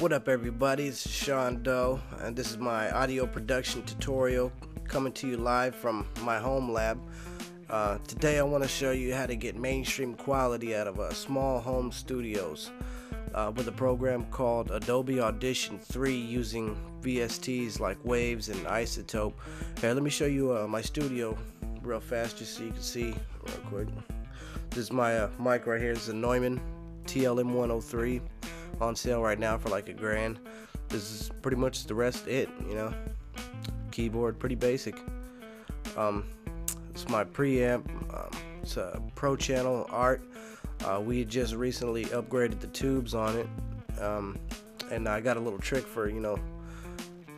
What up, everybody? It's Sean Doe, and this is my audio production tutorial coming to you live from my home lab. Today I want to show you how to get mainstream quality out of small home studios with a program called Adobe Audition 3 using VSTs like Waves and Isotope. Here, let me show you my studio real fast just so you can see real quick. This is my mic right here. This is a Neumann TLM103 on sale right now for like $1,000. This is pretty much the rest of it, you know. Keyboard, pretty basic. It's my preamp. It's a Pro Channel Art. We just recently upgraded the tubes on it, and I got a little trick for, you know,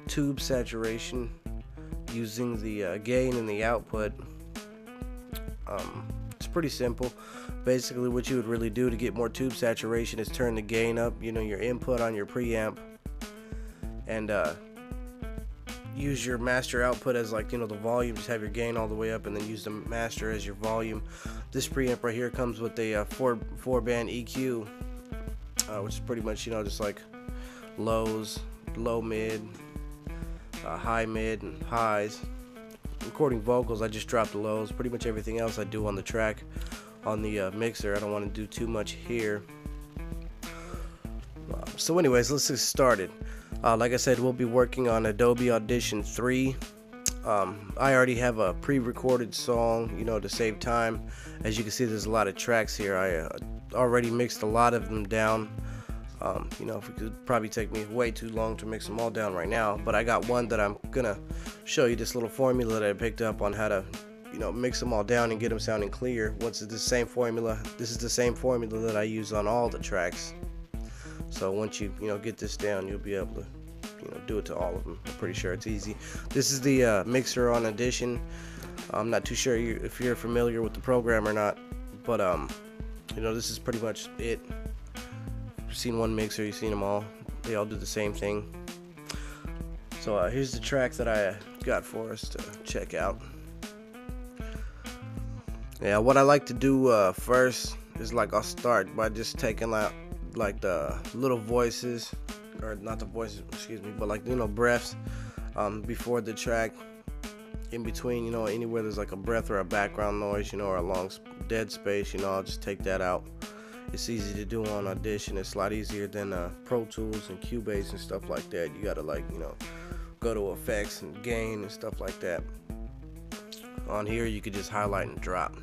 tube saturation using the gain and the output. It's pretty simple. Basically, what you would really do to get more tube saturation is turn the gain up, you know, your input on your preamp, and use your master output as, like, you know, the volume. Just have your gain all the way up and then use the master as your volume. This preamp right here comes with a four band EQ, which is pretty much, you know, just like lows, low mid, high mid, and highs. Recording vocals, I just drop the lows. Pretty much everything else I do on the track on the mixer. I don't want to do too much here. So anyways, let's get started. Like I said, we'll be working on Adobe Audition 3. I already have a pre-recorded song, you know, to save time. As you can see, there's a lot of tracks here. I already mixed a lot of them down. You know, it could probably take me way too long to mix them all down right now, but I got one that I'm gonna show you, this little formula that I picked up on how to, you know, mix them all down and get them sounding clear. Once it's the same formula, this is the same formula that I use on all the tracks. So once you know, get this down, you'll be able to, you know, do it to all of them. I'm pretty sure it's easy. This is the mixer on Audition. I'm not too sure if you're familiar with the program or not, but you know, this is pretty much it. You've seen one mixer, you've seen them all. They all do the same thing. So here's the track that I got for us to check out. Yeah, what I like to do first is, like, I'll start by just taking out like the little voices, or not the voices, excuse me, but, like, you know, breaths before the track, in between, you know, anywhere there's like a breath or a background noise, you know, or a long dead space, you know, I'll just take that out. It's easy to do on Audition. It's a lot easier than Pro Tools and Cubase and stuff like that. You gotta, like, you know, go to effects and gain and stuff like that. On here you could just highlight and drop.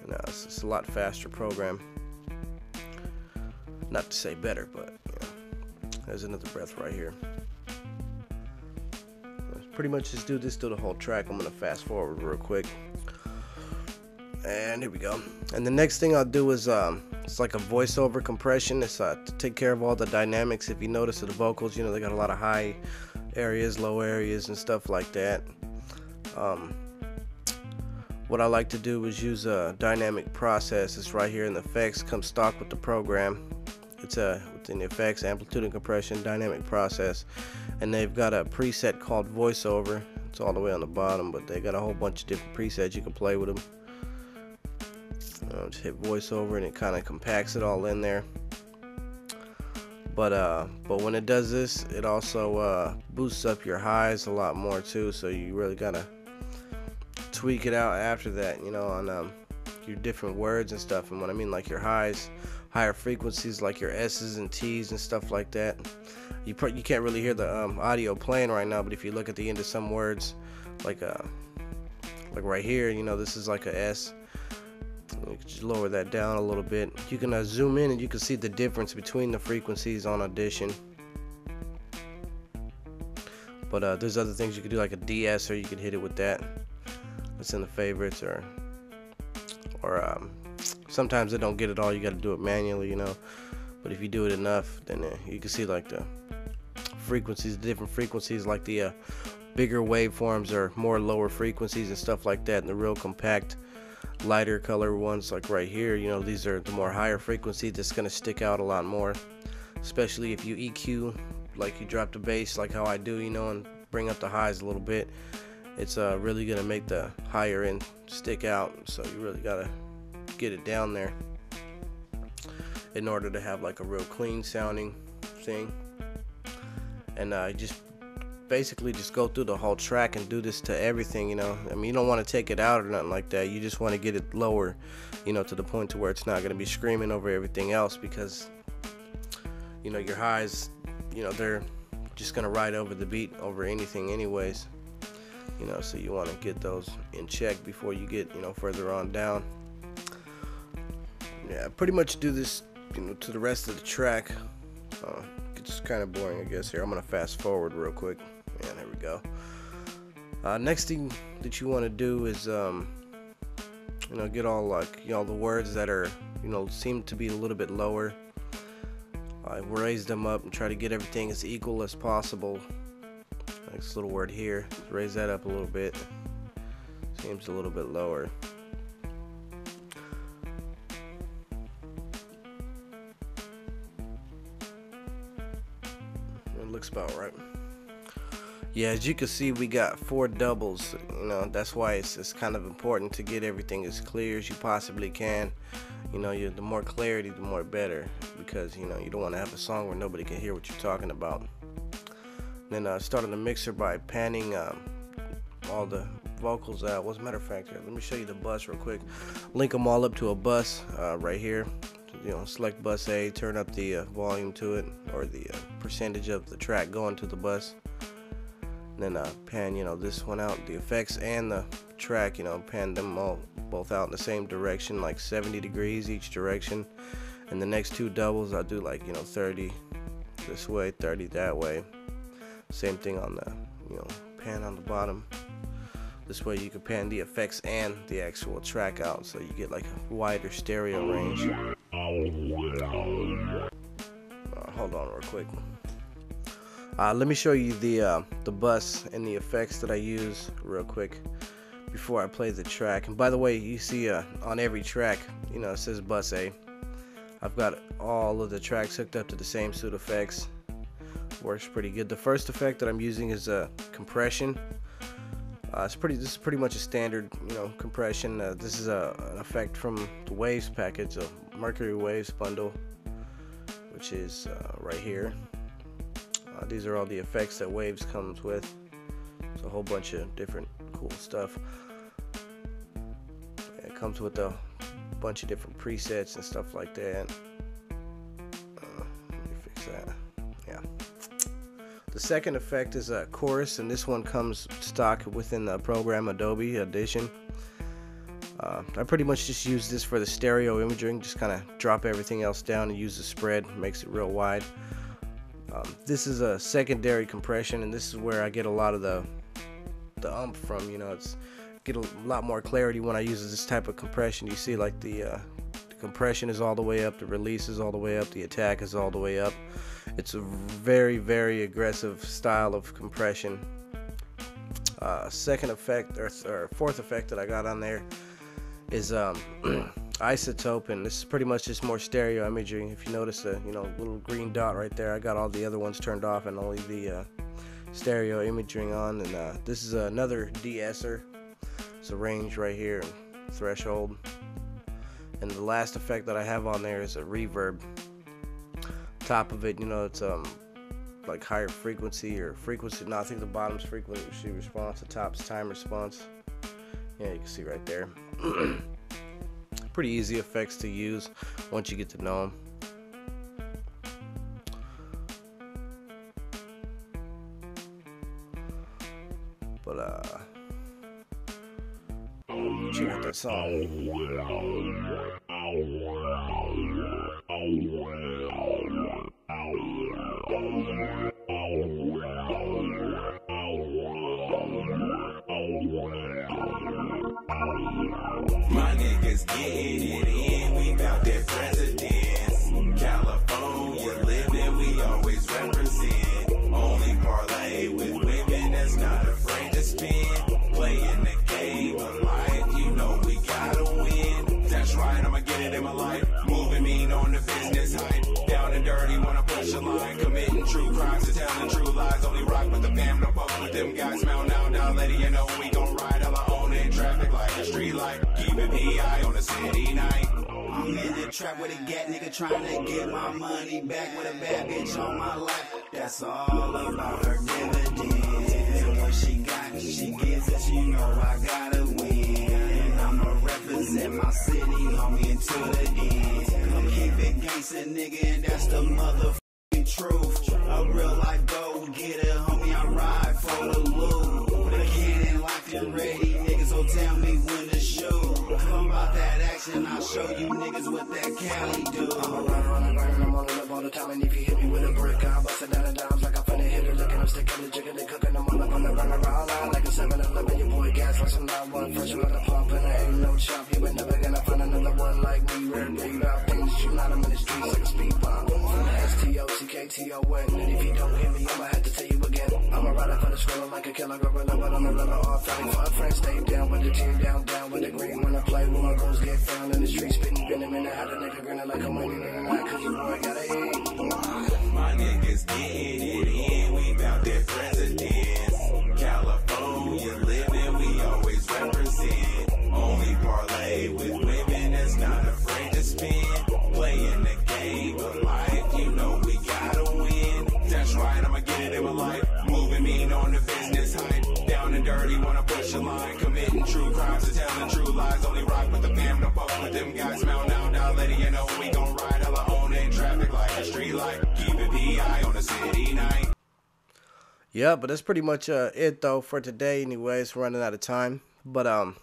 You know, it's a lot faster program. Not to say better, but, you know, there's another breath right here. Let's pretty much just do this through the whole track. I'm gonna fast forward real quick. And here we go. And the next thing I'll do is it's like a voiceover compression. It's to take care of all the dynamics. If you notice the vocals, you know, they got a lot of high areas, low areas, and stuff like that. What I like to do is use a dynamic process. It's right here in the effects, comes stock with the program. It's within the effects, amplitude and compression, dynamic process, and they've got a preset called voiceover. It's all the way on the bottom, but they got a whole bunch of different presets. You can play with them. Just hit voiceover and it kind of compacts it all in there. But when it does this, it also boosts up your highs a lot more too. So you really gotta tweak it out after that, you know, on your different words and stuff. And what I mean, like your highs, higher frequencies, like your S's and T's and stuff like that. You can't really hear the audio playing right now, but if you look at the end of some words, like right here, you know, this is like a S. You can just lower that down a little bit. You can zoom in and you can see the difference between the frequencies on Audition. But there's other things you could do, like a DS, or you could hit it with that. It's in the favorites, or sometimes they don't get it all. You got to do it manually, you know. But if you do it enough, then you can see, like, the frequencies, the different frequencies, like the bigger waveforms are more lower frequencies and stuff like that, and the real compact, lighter color ones, like right here, you know, these are the more higher frequency. That's going to stick out a lot more, especially if you EQ, like you drop the bass like how I do, you know, and bring up the highs a little bit. It's really going to make the higher end stick out, so you really got to get it down there in order to have like a real clean sounding everything, and just basically just go through the whole track and do this to everything, you know. I mean, you don't want to take it out or nothing like that. You just want to get it lower, you know, to the point to where it's not going to be screaming over everything else, because, you know, your highs, you know, they're just going to ride over the beat over anything anyways, you know. So you want to get those in check before you get, you know, further on down. Yeah, pretty much do this, you know, to the rest of the track. It's kind of boring, I guess. Here, I'm gonna fast forward real quick. Yeah, there we go. Next thing that you want to do is, you know, get all, like, you know, the words that are, you know, seem to be a little bit lower. Raise them up and try to get everything as equal as possible. Like this little word here, raise that up a little bit. Seems a little bit lower. Looks about right. Yeah, as you can see, we got 4 doubles. You know, that's why it's kind of important to get everything as clear as you possibly can. You know, the more clarity, the more better, because, you know, you don't want to have a song where nobody can hear what you're talking about. Then starting the mixer by panning all the vocals out. Well, as a matter of fact, let me show you the bus real quick. Link them all up to a bus right here. You know, select bus A, turn up the volume to it, or the percentage of the track going to the bus. And then pan, you know, this one out, the effects and the track, you know, pan them all both out in the same direction, like 70 degrees each direction. And the next 2 doubles, I'll do like, you know, 30 this way, 30 that way. Same thing on the, you know, pan on the bottom. This way you can pan the effects and the actual track out, so you get like a wider stereo range. Hold on real quick. Let me show you the bus and the effects that I use real quick before I play the track. And by the way, you see on every track, you know, it says bus A. I've got all of the tracks hooked up to the same suit effects. Works pretty good. The first effect that I'm using is compression. This is pretty much a standard, you know, compression. This is an effect from the Waves package, a Mercury Waves bundle, which is right here. These are all the effects that Waves comes with. It's a whole bunch of different cool stuff. It comes with a bunch of different presets and stuff like that. Let me fix that. Yeah. The second effect is a chorus, and this one comes stock within the program Adobe Audition. I pretty much just use this for the stereo imaging, just kind of drop everything else down and use the spread, makes it real wide. This is a secondary compression, and this is where I get a lot of the ump from. You know, it's get a lot more clarity when I use this type of compression. You see, like the compression is all the way up, the release is all the way up, the attack is all the way up. It's a very, very aggressive style of compression. Second effect, or fourth effect that I got on there is isotope, and this is pretty much just more stereo imaging. If you notice the, you know, little green dot right there, I got all the other ones turned off and only the stereo imaging on. And this is another de-esser. It's a range right here, threshold. And the last effect that I have on there is a reverb. Top of it, you know, it's like higher frequency or frequency. No, I think the bottom's frequency response, the top's time response. Yeah, you can see right there. Pretty easy effects to use once you get to know them. But check out that song. My niggas getting it in, we bout that presidents. California living, we always represent. Only parlay with women that's not afraid to spin. Playing the game of life, you know we gotta win. That's right, I'ma get it in my life. Moving mean on the business hype. Down and dirty, wanna push a line. Committing true crimes and telling true lies. Only rock with the fam, no fuck with them guys. Smell now, letting you know we gon' ride all our own in traffic like a street light. Keep it PI on a city night. I'm in the trap with a gat, nigga trying to get my money back with a bad bitch on my lap. That's all about her dividends. And what she got, she gives it, you know I gotta win. I'ma represent my city, homie, until the end. Come keep it gangsta, nigga, and that's the motherfucking truth. A real life go-getter, homie, I ride for the loot. With a cannon locked and ready, niggas, so tell me when to shoot. Come about that action, I'll show you niggas what that Cali do. I'm a rider on the grind and I'm on it up all the time. And if you hit me with a brick, I'll bust it down and dimes like I'm finna hit it. Looking, I'm sticking the chicken, they cooking, I'm all up on the run around line like a 7-Eleven. Your boy gas like some 9-1, fresh from the pump, and I ain't no chop. You ain't never gonna find another one like me. Rare breed out things, you not, I'm in the streets like a speed bump. From the STO-CKTON, and if you don't hear me, I'ma have to tell you again. I'm a rider for the squirrel like a killer gorilla, but I'm a runner off. Fighting for a friend, stay down with the team, down with the green. When I play, when my goals get found in the street, spitting venom in the hat, a nigga grinning like I'm winning in the night, cause your boy gotta eat. My niggas getting it in, we bout that presidents. California living, we always represent. Only parlay with women that's not afraid to spin. Playing the game of life, you know we gotta win. That's right, I'ma get it in my life. Moving mean on the business hype. Down and dirty, wanna push a line. Committing true crimes and telling true lies. Only rock with the fam, no fuck with them guys. Mount now, letting you know we gon' ride. Hella on in traffic like a street light. Keep it PI on a city night. Yeah, but that's pretty much it though for today. Anyways, we're running out of time. But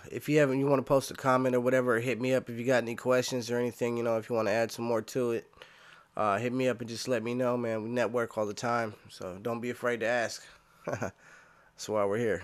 if you want to post a comment or whatever, hit me up if you got any questions or anything. You know, if you want to add some more to it, hit me up and just let me know, man. We network all the time, so don't be afraid to ask. That's why we're here.